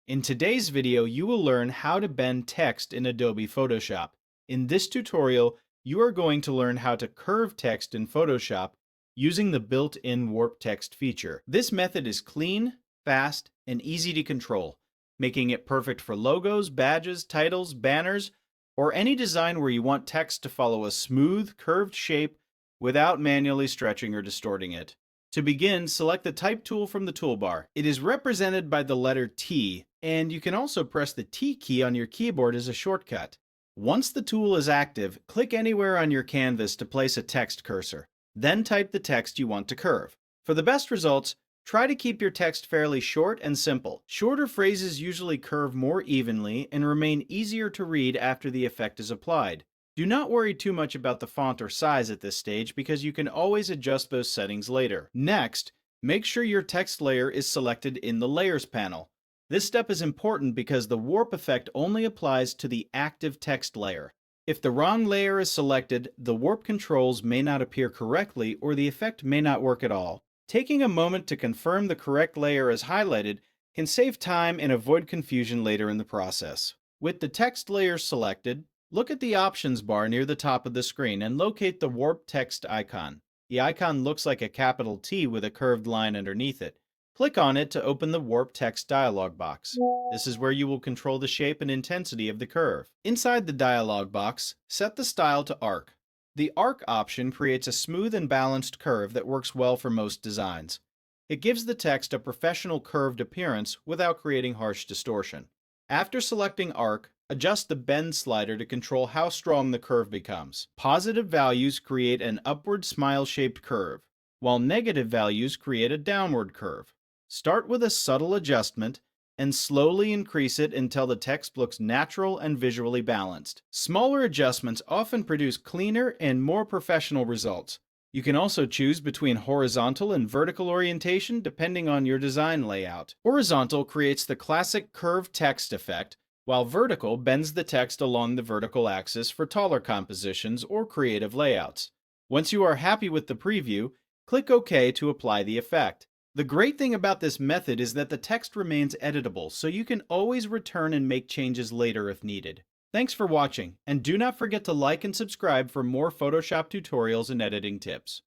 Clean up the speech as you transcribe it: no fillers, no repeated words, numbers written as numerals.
In today's video, you will learn how to bend text in Adobe Photoshop. In this tutorial, you are going to learn how to curve text in Photoshop using the built-in warp text feature. This method is clean, fast, and easy to control, making it perfect for logos, badges, titles, banners, or any design where you want text to follow a smooth, curved shape without manually stretching or distorting it. To begin, select the Type tool from the toolbar. It is represented by the letter T, and you can also press the T key on your keyboard as a shortcut. Once the tool is active, click anywhere on your canvas to place a text cursor. Then type the text you want to curve. For the best results, try to keep your text fairly short and simple. Shorter phrases usually curve more evenly and remain easier to read after the effect is applied. Do not worry too much about the font or size at this stage because you can always adjust those settings later. Next, make sure your text layer is selected in the Layers panel. This step is important because the warp effect only applies to the active text layer. If the wrong layer is selected, the warp controls may not appear correctly or the effect may not work at all. Taking a moment to confirm the correct layer is highlighted can save time and avoid confusion later in the process. With the text layer selected, look at the options bar near the top of the screen and locate the warp text icon. The icon looks like a capital T with a curved line underneath it. Click on it to open the warp text dialog box. This is where you will control the shape and intensity of the curve. Inside the dialog box, set the style to arc. The arc option creates a smooth and balanced curve that works well for most designs. It gives the text a professional curved appearance without creating harsh distortion. After selecting arc, adjust the bend slider to control how strong the curve becomes. Positive values create an upward smile-shaped curve, while negative values create a downward curve. Start with a subtle adjustment and slowly increase it until the text looks natural and visually balanced. Smaller adjustments often produce cleaner and more professional results. You can also choose between horizontal and vertical orientation depending on your design layout. Horizontal creates the classic curved text effect, while vertical bends the text along the vertical axis for taller compositions or creative layouts. Once you are happy with the preview, click OK to apply the effect. The great thing about this method is that the text remains editable, so you can always return and make changes later if needed. Thanks for watching, and do not forget to like and subscribe for more Photoshop tutorials and editing tips.